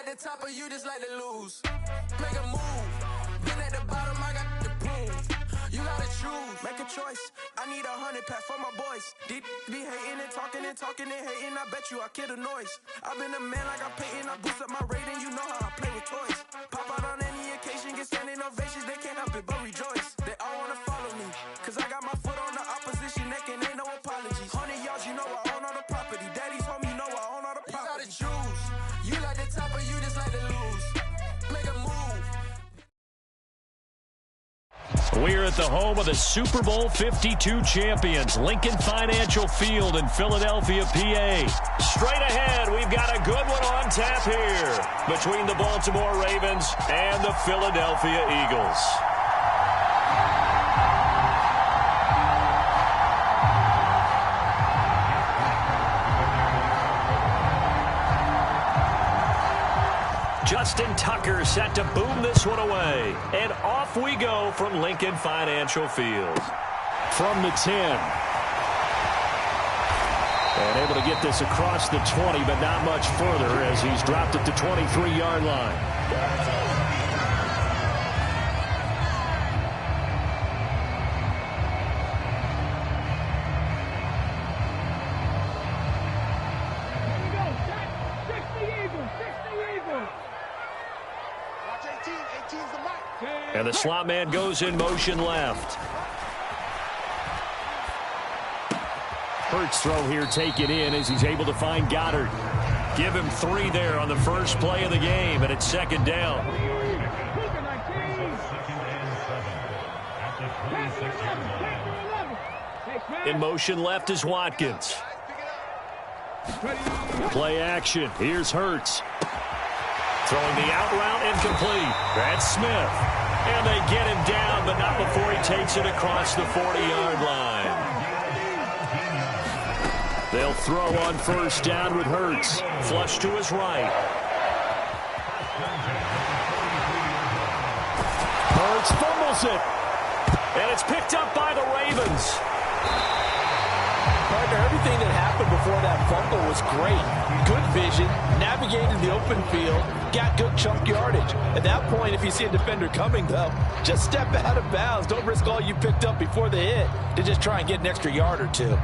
like the top, or you just like to lose? Make a move. Been at the bottom, I got the prove. You gotta choose. Make a choice. I need 100 pack for my boys. Deep be hating and talking and talking and hating. I bet you I kill the noise. I've been a man like I'm Peyton. I boost up my rating. You know how I play with toys. Pop out on any occasion, get standing ovations. They can't help it but rejoice. They all wanna follow me, cause I got my foot on the opposition neck and ain't no apologies. 100 yards, you know I own all the property. Daddy's home, you know I own all the property. You gotta choose. You like the top, or you just like to lose? Make a move. We're at the home of the Super Bowl 52 champions, Lincoln Financial Field in Philadelphia, PA. Straight ahead, we've got a good one on tap here between the Baltimore Ravens and the Philadelphia Eagles. Justin Tucker set to boom this one away. And off we go from Lincoln Financial Field. From the 10. And able to get this across the 20, but not much further as he's dropped at the 23-yard line. And the slot man goes in motion left. Hurts throw here taken in as he's able to find Goddard. Give him 3 there on the first play of the game, and it's second down. In motion left is Watkins. Play action. Here's Hurts. Throwing the out route incomplete. That's Smith. And they get him down, but not before he takes it across the 40-yard line. They'll throw on first down with Hurts. Flush to his right. Hurts fumbles it. And it's picked up by the Ravens. Partner, everything that happened before that fumble was great. Good vision, navigated the open field, got good chunk yardage. At that point, if you see a defender coming, though, just step out of bounds. Don't risk all you picked up before the hit to just try and get an extra yard or two.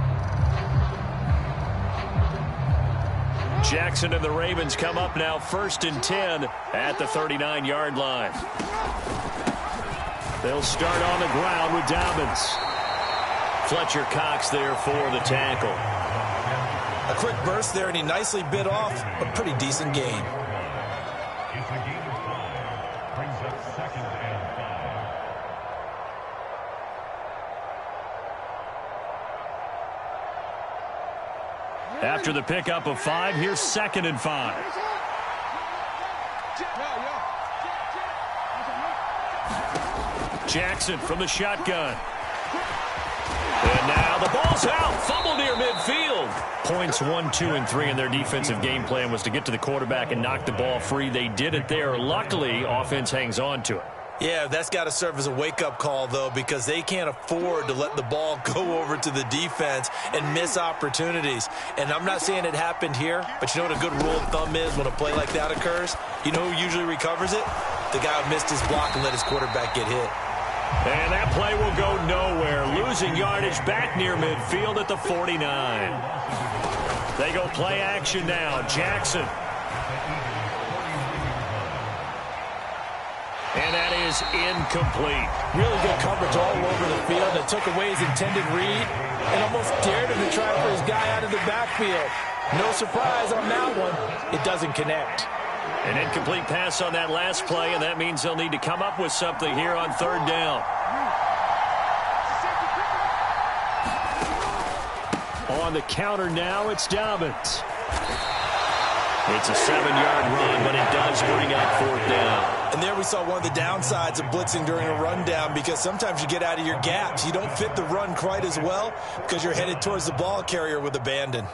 Jackson and the Ravens come up now 1st and 10 at the 39-yard line. They'll start on the ground with Dobbins. Fletcher Cox there for the tackle. A quick burst there, and he nicely bit off a pretty decent gain. After the pickup of 5, here's 2nd and 5. Jackson from the shotgun. And now the ball's out. Fumble near midfield. Points 1, 2, and 3 in their defensive game plan was to get to the quarterback and knock the ball free. They did it there. Luckily, offense hangs on to it. Yeah, that's got to serve as a wake-up call, though, because they can't afford to let the ball go over to the defense and miss opportunities. And I'm not saying it happened here, but you know what a good rule of thumb is when a play like that occurs? You know who usually recovers it? The guy who missed his block and let his quarterback get hit. And that play will go nowhere. Losing yardage back near midfield at the 49. They go play action now. Jackson. And that is incomplete. Really good coverage all over the field that took away his intended read and almost dared him to try for his guy out of the backfield. No surprise on that one. It doesn't connect. An incomplete pass on that last play, and that means they'll need to come up with something here on 3rd down. On the counter now, it's Dobbins. It's a 7-yard run, but it does bring up 4th down. And there we saw one of the downsides of blitzing during a rundown, because sometimes you get out of your gaps. You don't fit the run quite as well because you're headed towards the ball carrier with abandon.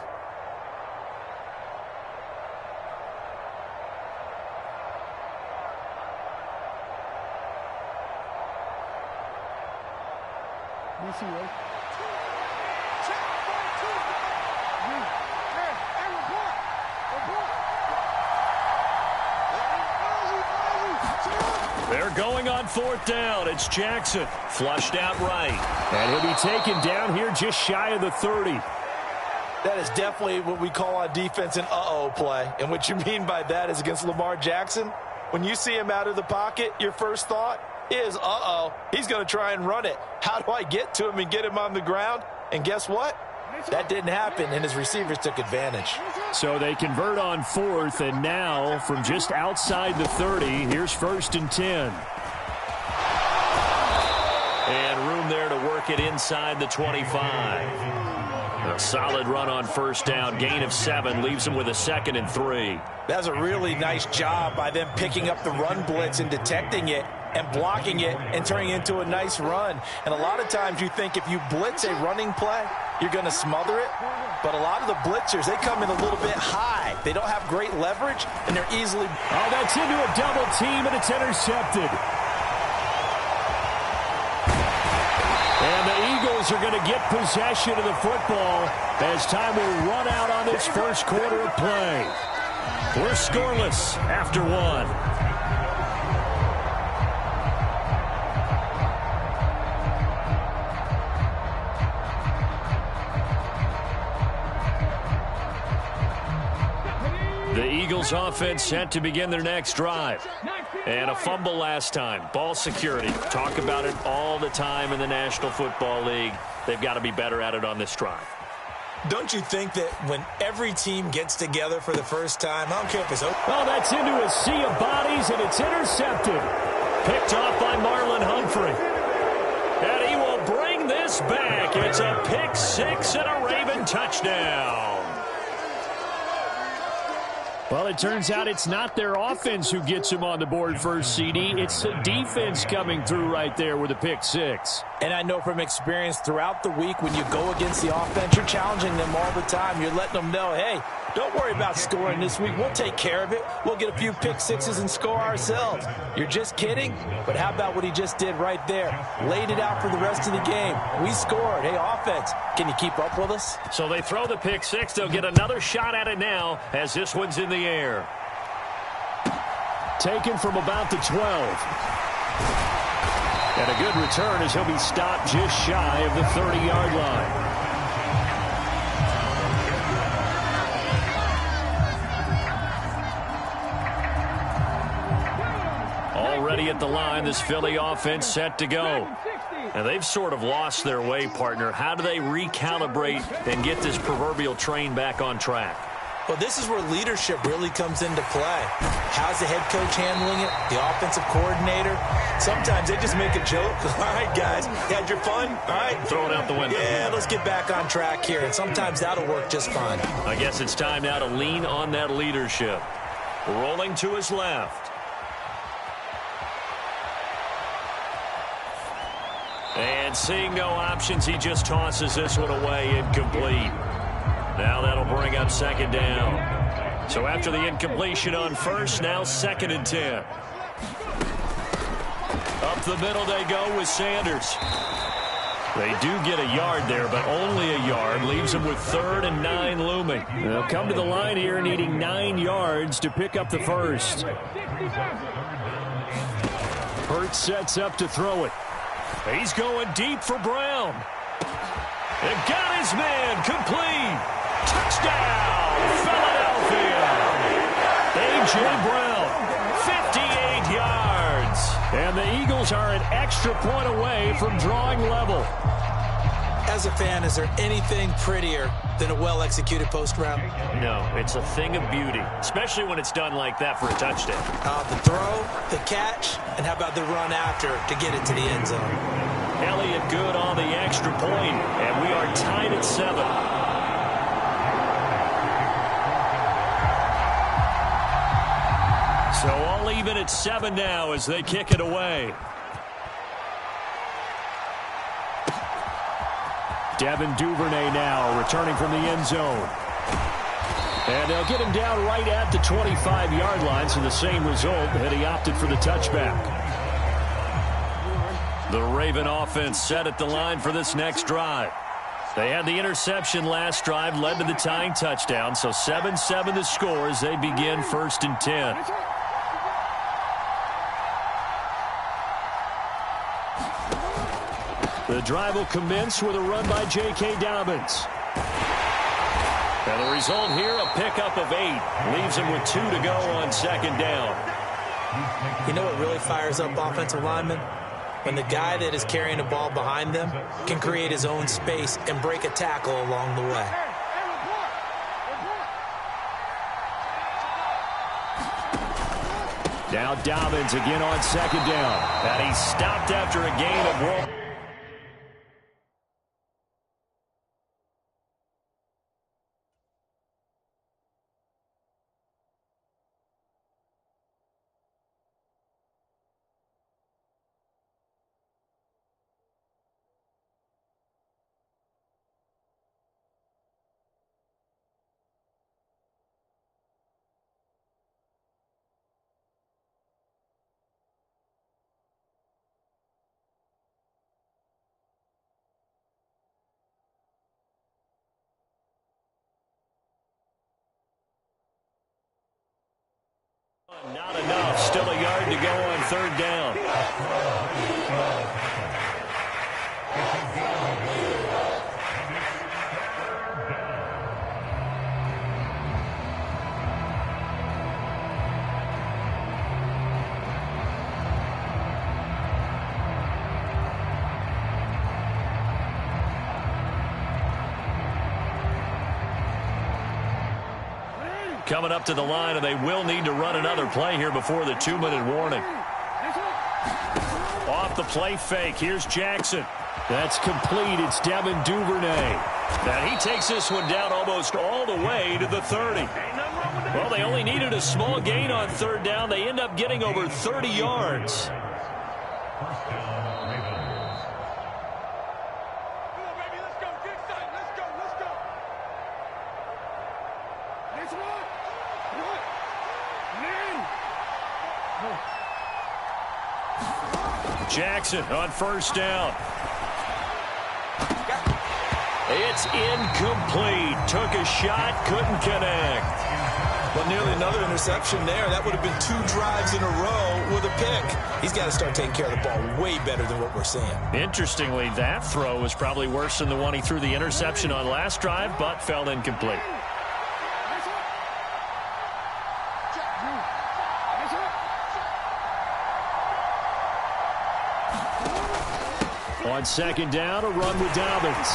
going on 4th down. It's Jackson. Flushed out right. And he'll be taken down here just shy of the 30. That is definitely what we call on defense an uh-oh play. And what you mean by that is against Lamar Jackson, when you see him out of the pocket, your first thought is, uh-oh, he's going to try and run it. How do I get to him and get him on the ground? And guess what? That didn't happen, and his receivers took advantage. So they convert on 4th, and now from just outside the 30, here's 1st and 10. And room there to work it inside the 25. A solid run on 1st down. Gain of 7 leaves them with a 2nd and 3. That's a really nice job by them picking up the run blitz and detecting it and blocking it and turning it into a nice run. And a lot of times you think if you blitz a running play, you're going to smother it. But a lot of the blitzers, they come in a little bit high. They don't have great leverage, and they're easily... Oh, that's into a double team, and it's intercepted. And the Eagles are going to get possession of the football as time will run out on this first quarter of play. We're scoreless after 1. The Eagles offense set to begin their next drive. And a fumble last time. Ball security. Talk about it all the time in the National Football League. They've got to be better at it on this drive. Don't you think that when every team gets together for the first time, I don't care if it's open. Oh, that's into a sea of bodies, and it's intercepted. Picked off by Marlon Humphrey. And he will bring this back. It's a pick 6 and a Raven touchdown. Well, it turns out it's not their offense who gets him on the board first, CD. It's the defense coming through right there with a pick 6. And I know from experience throughout the week when you go against the offense, you're challenging them all the time. You're letting them know, hey, don't worry about scoring this week. We'll take care of it. We'll get a few pick 6s and score ourselves. You're just kidding? But how about what he just did right there? Laid it out for the rest of the game. We scored. Hey, offense, can you keep up with us? So they throw the pick 6. They'll get another shot at it now as this one's in the air. Taken from about the 12. And a good return as he'll be stopped just shy of the 30-yard line. Already at the line, this Philly offense set to go. And they've sort of lost their way, partner. How do they recalibrate and get this proverbial train back on track? Well, this is where leadership really comes into play. How's the head coach handling it? The offensive coordinator? Sometimes they just make a joke. All right, guys, you had your fun? All right. Throw it out the window. Yeah, let's get back on track here. And sometimes that'll work just fine. I guess it's time now to lean on that leadership. Rolling to his left. And seeing no options, he just tosses this one away, incomplete. Now that'll bring up 2nd down. So after the incompletion on 1st, now 2nd and 10. Up the middle they go with Sanders. They do get a yard there, but only a yard. Leaves them with 3rd and 9 looming. They'll come to the line here needing 9 yards to pick up the first. Hurts sets up to throw it. He's going deep for Brown. They've got his man complete. Touchdown, Philadelphia. A.J. Brown, 58 yards. And the Eagles are an extra point away from drawing level. As a fan, is there anything prettier than a well-executed post route? No, it's a thing of beauty, especially when it's done like that for a touchdown. The throw, the catch, and how about the run after to get it to the end zone? Elliott good on the extra point, and we are tied at 7. So all even at 7 now as they kick it away. Devin Duvernay now returning from the end zone. And they'll get him down right at the 25-yard line, so the same result that he opted for the touchback. The Raven offense set at the line for this next drive. They had the interception last drive, led to the tying touchdown, so 7-7 the score as they begin 1st and 10. The drive will commence with a run by J.K. Dobbins. And the result here, a pickup of 8. Leaves him with 2 to go on second down. You know what really fires up offensive linemen? When the guy that is carrying the ball behind them can create his own space and break a tackle along the way. Now Dobbins again on second down. And he stopped after a gain of 1. Not enough. Still a yard to go on third down. Coming up to the line, and they will need to run another play here before the 2-minute warning. Off the play fake. Here's Jackson. That's complete. It's Devin Duvernay. And he takes this one down almost all the way to the 30. Well, they only needed a small gain on third down. They end up getting over 30 yards. Jackson on first down. It's incomplete. Took a shot, couldn't connect. Well, nearly another interception there. That would have been 2 drives in a row with a pick. He's got to start taking care of the ball way better than what we're seeing. Interestingly, that throw was probably worse than the one he threw the interception on last drive, but fell incomplete. On second down, a run with Dobbins.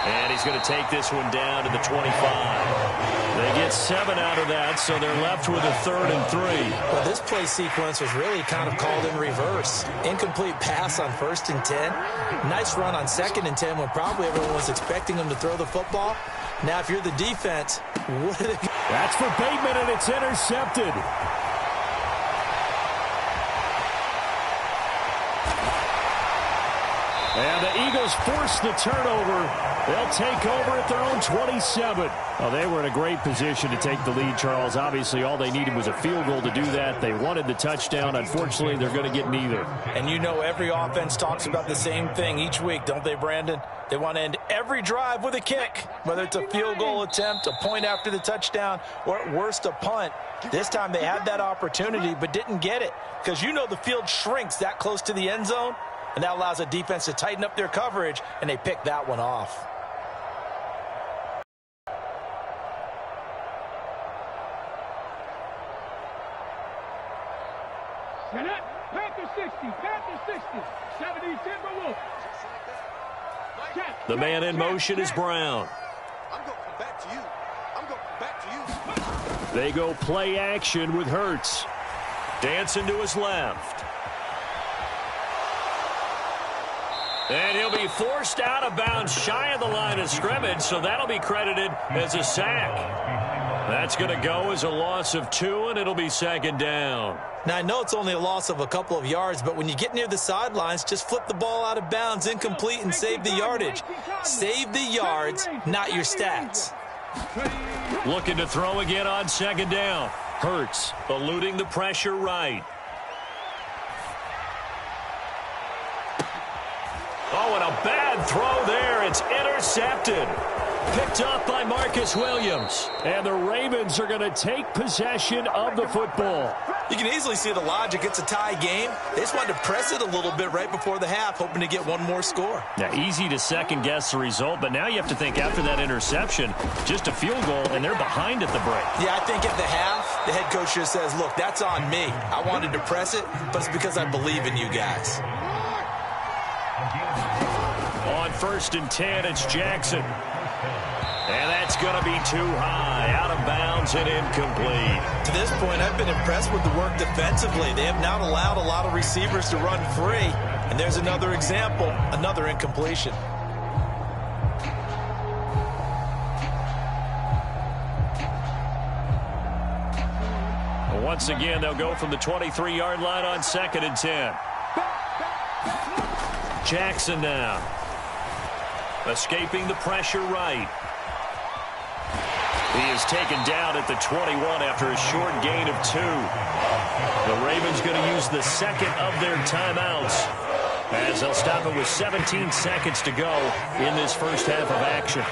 And he's going to take this one down to the 25. They get 7 out of that, so they're left with a 3rd and 3. Well, this play sequence was really kind of called in reverse. Incomplete pass on 1st and 10. Nice run on 2nd and 10 when probably everyone was expecting him to throw the football. Now, if you're the defense, what are they... That's for Bateman, and it's intercepted. And the Eagles force the turnover. They'll take over at their own 27. Well, they were in a great position to take the lead, Charles. Obviously, all they needed was a field goal to do that. They wanted the touchdown. Unfortunately, they're going to get neither. And you know every offense talks about the same thing each week, don't they, Brandon? They want to end every drive with a kick, whether it's a field goal attempt, a point after the touchdown, or at worst, a punt. This time they had that opportunity but didn't get it because you know the field shrinks that close to the end zone. And that allows a defense to tighten up their coverage, and they pick that one off. Panther 60, Panther 60, 70, Timberwolves. The man in motion is Brown. I'm going back to you. I'm going back to you. They go play action with Hurts. Dancing to his left. And he'll be forced out of bounds shy of the line of scrimmage, so that'll be credited as a sack. That's going to go as a loss of 2, and it'll be second down. Now, I know it's only a loss of a couple of yards, but when you get near the sidelines, just flip the ball out of bounds, incomplete, and save the yardage. Save the yards, not your stats. Looking to throw again on second down. Hurts eluding the pressure right. Oh, and a bad throw there. It's intercepted. Picked up by Marcus Williams. And the Ravens are going to take possession of the football. You can easily see the logic. It's a tie game. They just wanted to press it a little bit right before the half, hoping to get one more score. Yeah, easy to second-guess the result, but now you have to think after that interception, just a field goal, and they're behind at the break. Yeah, I think at the half, the head coach just says, look, that's on me. I wanted to press it, but it's because I believe in you guys. On 1st and 10, it's Jackson. And that's going to be too high, out of bounds and incomplete. To this point, I've been impressed with the work defensively. They have not allowed a lot of receivers to run free. And there's another example, another incompletion. Once again, they'll go from the 23-yard line on 2nd and 10. Jackson now. Escaping the pressure right. He is taken down at the 21 after a short gain of 2. The Ravens going to use the second of their timeouts as they'll stop it with 17 seconds to go in this first half of action.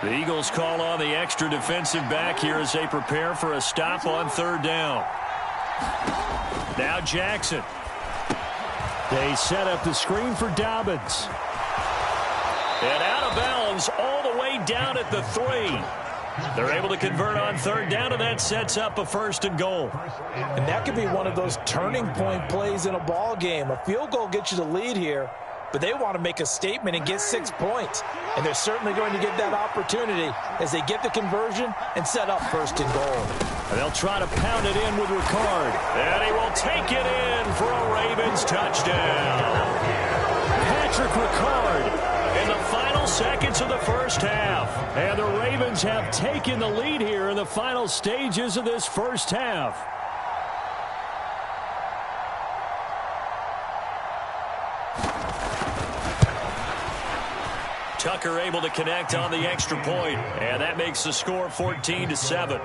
The Eagles call on the extra defensive back here as they prepare for a stop on 3rd down. Now Jackson. They set up the screen for Dobbins. And out of bounds all the way down at the 3. They're able to convert on 3rd down, and that sets up a 1st and goal. And that could be one of those turning point plays in a ball game. A field goal gets you the lead here, but they want to make a statement and get 6 points. And they're certainly going to get that opportunity as they get the conversion and set up 1st and goal. And they'll try to pound it in with Ricard. And he will take it in for a Ravens touchdown. Patrick Ricard in the final seconds of the first half. And the Ravens have taken the lead here in the final stages of this first half. Tucker able to connect on the extra point, and that makes the score 14-7.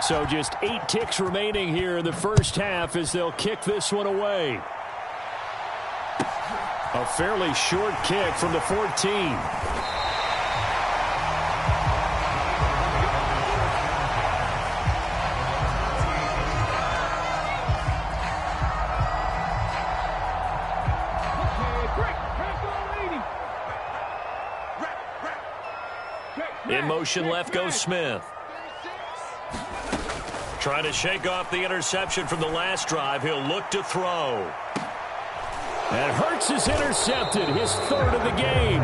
So just 8 ticks remaining here in the first half as they'll kick this one away. A fairly short kick from the 14. In motion left goes Smith. Trying to shake off the interception from the last drive. He'll look to throw. And Hurts is intercepted, his 3rd of the game.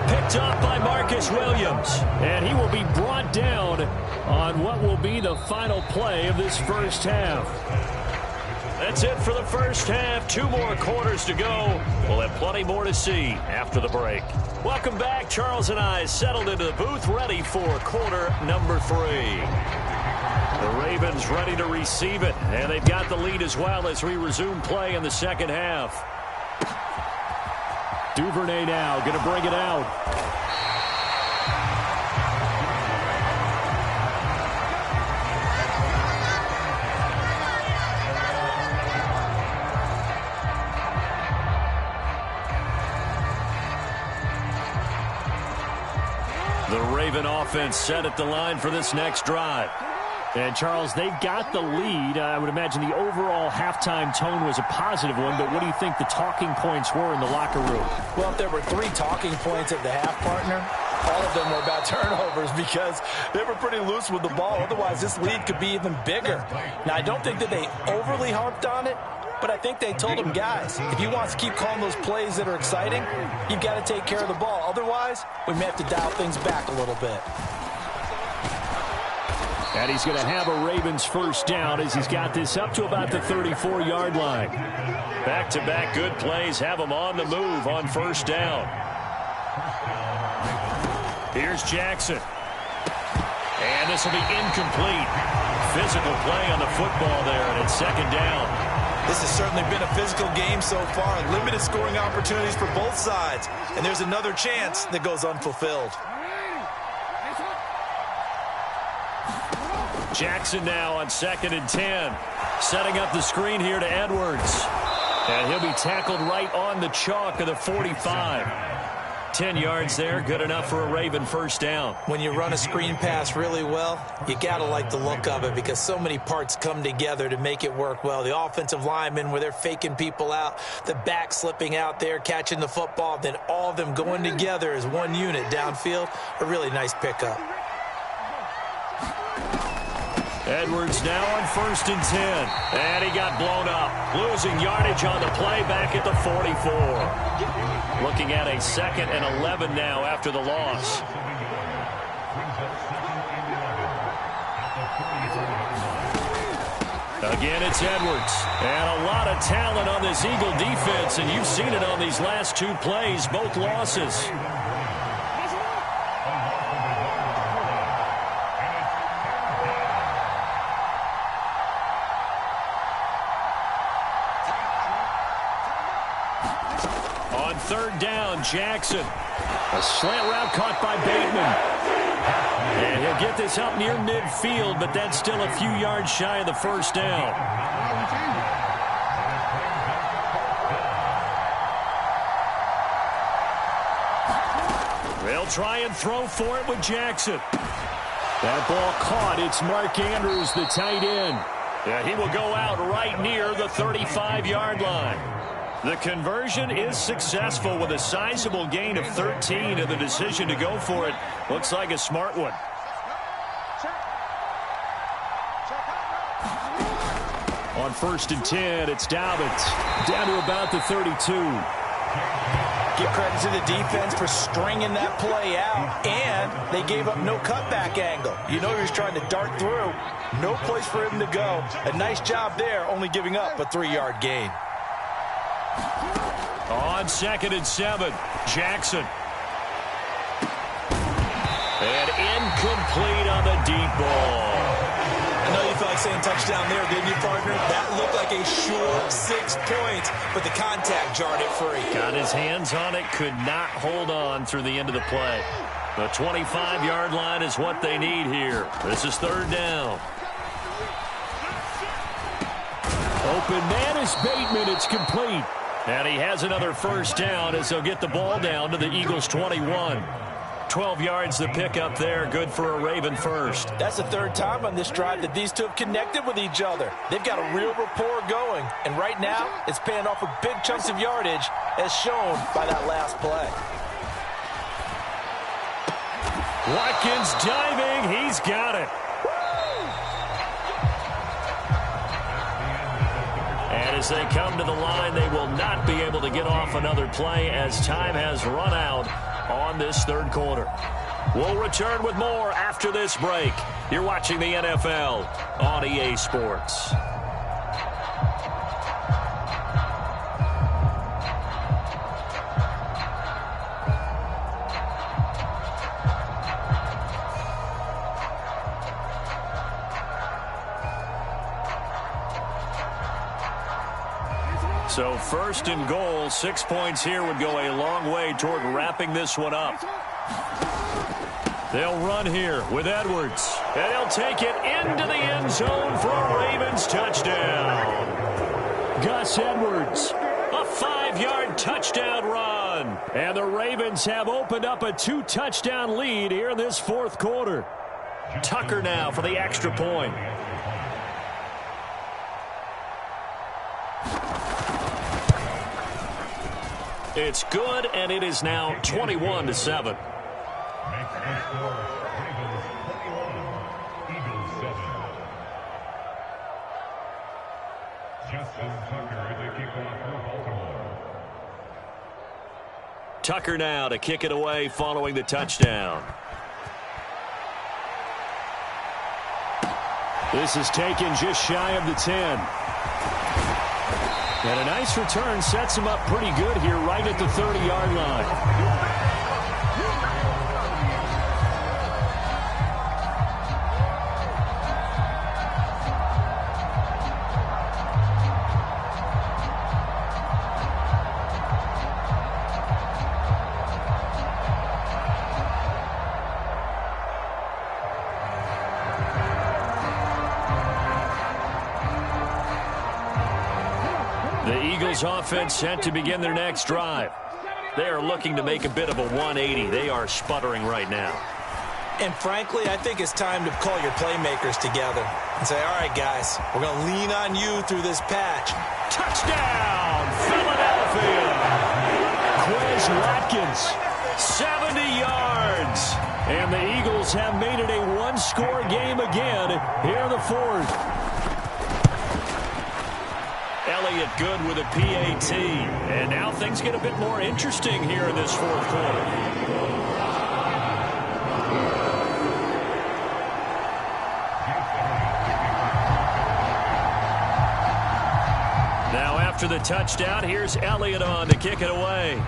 Picked up by Marcus Williams. And he will be brought down on what will be the final play of this first half. That's it for the first half. 2 more quarters to go. We'll have plenty more to see after the break. Welcome back. Charles and I settled into the booth, ready for quarter number 3. The Ravens ready to receive it. And they've got the lead as well as we resume play in the second half. Duvernay now going to bring it out. The Raven offense set at the line for this next drive. And, Charles, they've got the lead. I would imagine the overall halftime tone was a positive one, but what do you think the talking points were in the locker room? Well, if there were 3 talking points at the half, partner, all of them were about turnovers because they were pretty loose with the ball. Otherwise, this lead could be even bigger. Now, I don't think that they overly harped on it, but I think they told them, guys, if you want to keep calling those plays that are exciting, you've got to take care of the ball. Otherwise, we may have to dial things back a little bit. And he's going to have a Ravens first down as he's got this up to about the 34-yard line. Back-to-back good plays have him on the move on first down. Here's Jackson. And this will be incomplete. Physical play on the football there, and it's second down. This has certainly been a physical game so far. Limited scoring opportunities for both sides. And there's another chance that goes unfulfilled. Jackson now on 2nd and 10. Setting up the screen here to Edwards. And he'll be tackled right on the chalk of the 45. 10 yards there, good enough for a Raven first down. When you run a screen pass really well, you got to like the look of it because so many parts come together to make it work well. The offensive linemen where they're faking people out, the back slipping out there, catching the football, then all of them going together as one unit downfield. A really nice pickup. Edwards now on 1st and 10. And he got blown up. Losing yardage on the play back at the 44. Looking at a 2nd and 11 now after the loss. Again, it's Edwards. And a lot of talent on this Eagle defense, and you've seen it on these last 2 plays, both losses. On 3rd down, Jackson. A slant route caught by Bateman. And he'll get this up near midfield, but that's still a few yards shy of the first down. They'll try and throw for it with Jackson. That ball caught. It's Mark Andrews, the tight end. Yeah, he will go out right near the 35-yard line. The conversion is successful with a sizable gain of 13, and the decision to go for it looks like a smart one. On 1st and 10, it's Dobbins down to about the 32. Give credit to the defense for stringing that play out, and they gave up no cutback angle. You know he was trying to dart through. No place for him to go. A nice job there, only giving up a 3-yard gain. On 2nd and 7, Jackson. And incomplete on the deep ball. I know you felt like saying touchdown there, didn't you, partner? That looked like a sure 6 points, but the contact jarred it free. Got his hands on it, could not hold on through the end of the play. The 25-yard line is what they need here. This is 3rd down. Open man is Bateman. It's complete. And he has another first down as they'll get the ball down to the Eagles' 21. 12 yards the pickup there. Good for a Raven first. That's the 3rd time on this drive that these two have connected with each other. They've got a real rapport going. And right now, it's paying off with big chunks of yardage as shown by that last play. Watkins diving. He's got it. And as they come to the line, they will not be able to get off another play as time has run out on this 3rd quarter. We'll return with more after this break. You're watching the NFL on EA Sports. So 1st and goal, 6 points here would go a long way toward wrapping this one up. They'll run here with Edwards, and he'll take it into the end zone for a Ravens touchdown. Gus Edwards, a 5-yard touchdown run. And the Ravens have opened up a 2-touchdown lead here in this 4th quarter. Tucker now for the extra point. It's good, and it is now 21-7. Tucker now to kick it away following the touchdown. This is taken just shy of the 10. And a nice return sets him up pretty good here right at the 30-yard line. The Eagles offense set to begin their next drive. They are looking to make a bit of a 180. They are sputtering right now. And frankly, I think it's time to call your playmakers together and say, all right, guys, we're going to lean on you through this patch. Touchdown, Philadelphia. Quez Watkins, 70 yards. And the Eagles have made it a one-score game again here in the fourth. Elliott good with a PAT. And now things get a bit more interesting here in this fourth quarter. Now after the touchdown, here's Elliott on to kick it away.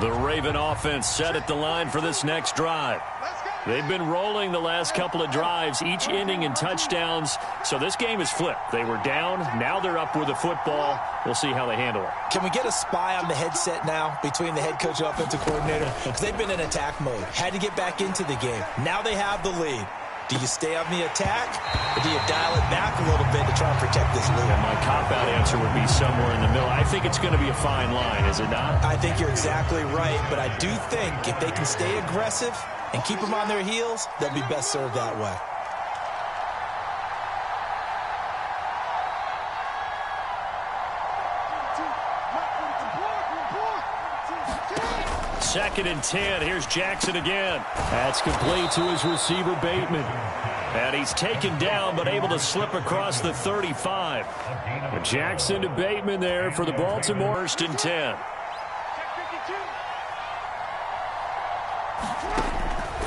The Raven offense set at the line for this next drive. They've been rolling the last couple of drives, each inning in touchdowns. So this game is flipped. They were down. Now they're up with the football. We'll see how they handle it. Can we get a spy on the headset now between the head coach and offensive coordinator? Because they've been in attack mode. Had to get back into the game. Now they have the lead. Do you stay on the attack, or do you dial it back a little bit to try and protect this lead? And my cop-out answer would be somewhere in the middle. I think it's going to be a fine line, is it not? I think you're exactly right, but I do think if they can stay aggressive and keep them on their heels, they'll be best served that way. Second and 10. Here's Jackson again. That's complete to his receiver, Bateman. And he's taken down, but able to slip across the 35. Jackson to Bateman there for the Baltimore. First and 10.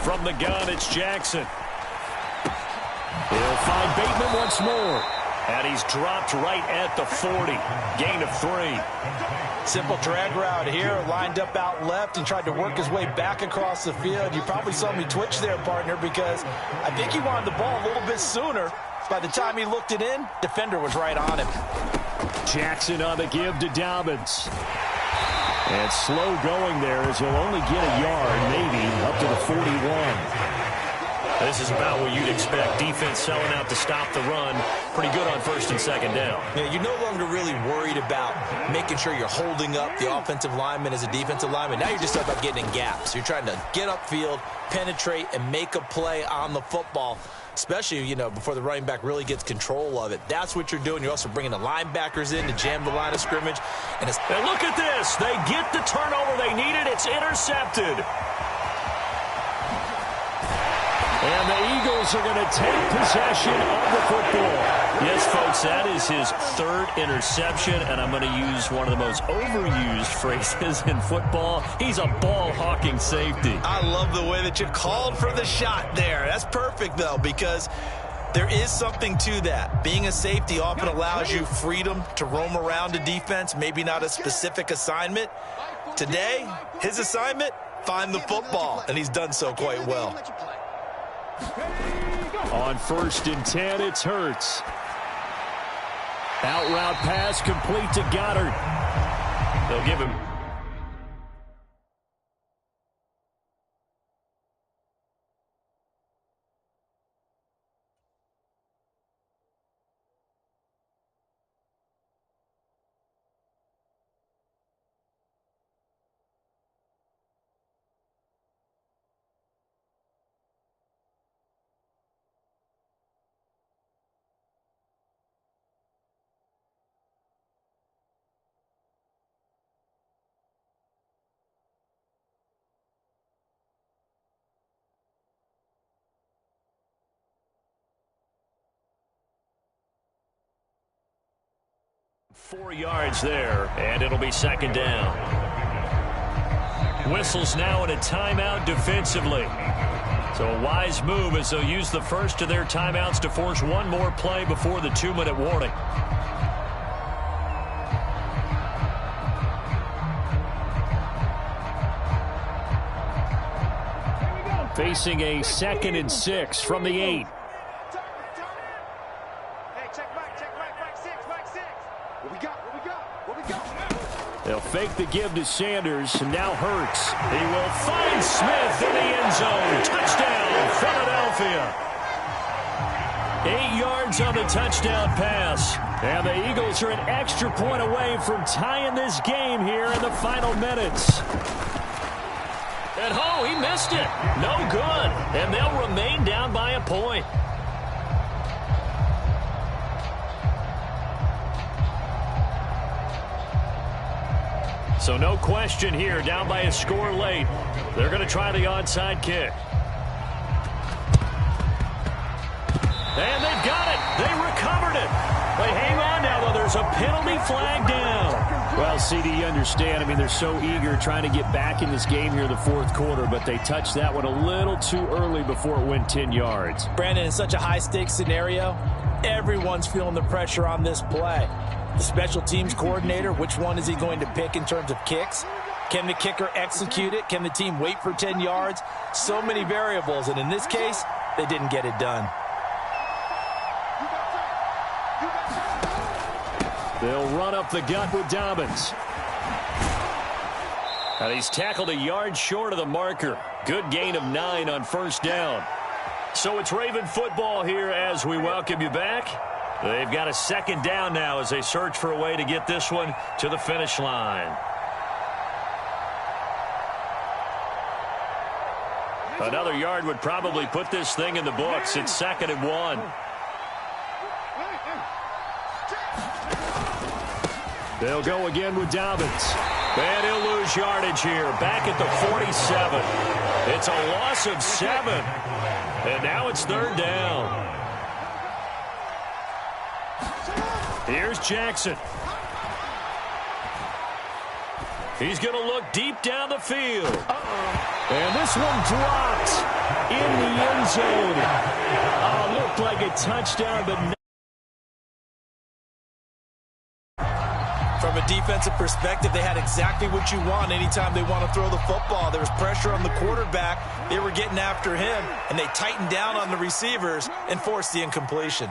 From the gun, it's Jackson. He'll find Bateman once more. And he's dropped right at the 40. Gain of 3. Simple drag route here, lined up out left and tried to work his way back across the field. You probably saw me twitch there, partner, because I think he wanted the ball a little bit sooner. By the time he looked it in, defender was right on him. Jackson on the give to Dobbins. And slow going there as he'll only get a yard, maybe, up to the 41. This is about what you'd expect. Defense selling out to stop the run. Pretty good on first and second down. Yeah, you're no longer really worried about making sure you're holding up the offensive lineman as a defensive lineman. Now you're just about getting in gaps. You're trying to get upfield, penetrate, and make a play on the football, especially, you know, before the running back really gets control of it. That's what you're doing. You're also bringing the linebackers in to jam the line of scrimmage. And look at this. They get the turnover they needed. It's intercepted. And the Eagles are going to take possession of the football. Yes, folks, that is his third interception, and I'm going to use one of the most overused phrases in football. He's a ball-hawking safety. I love the way that you called for the shot there. That's perfect, though, because there is something to that. Being a safety often allows you freedom to roam around a defense, maybe not a specific assignment. Today, his assignment, find the football, and he's done so quite well. On first and 10, it's Hurts. Out route pass complete to Goddard. They'll give him. 4 yards there, and it'll be second down. Whistles now in a timeout defensively. So a wise move as they'll use the first of their timeouts to force one more play before the 2-minute warning. Facing a 2nd and 6 from the 8. They'll fake the give to Sanders, and now Hurts. He will find Smith in the end zone. Touchdown, Philadelphia. 8 yards on the touchdown pass. And the Eagles are an extra point away from tying this game here in the final minutes. And oh, he missed it. No good. And they'll remain down by a point. So no question here, down by a score late. They're going to try the onside kick. And they've got it. They recovered it. They hang on now, though. There's a penalty flag down. Well, CD, you understand. I mean, they're so eager trying to get back in this game here in the fourth quarter, but they touched that one a little too early before it went 10 yards. Brandon, in such a high-stakes scenario, everyone's feeling the pressure on this play. The special teams coordinator, which one is he going to pick in terms of kicks? Can the kicker execute it? Can the team wait for 10 yards? So many variables, and in this case, they didn't get it done. They'll run up the gut with Dobbins. And he's tackled a yard short of the marker. Good gain of 9 on first down. So it's Raven football here as we welcome you back. They've got a second down now as they search for a way to get this one to the finish line. Another yard would probably put this thing in the books. It's 2nd and 1. They'll go again with Dobbins. And he'll lose yardage here. Back at the 47. It's a loss of 7. And now it's 3rd down. Here's Jackson. He's going to look deep down the field. And this one dropped in the end zone. Oh, looked like a touchdown, but no. From a defensive perspective, they had exactly what you want anytime they want to throw the football. There was pressure on the quarterback. They were getting after him, and they tightened down on the receivers and forced the incompletion.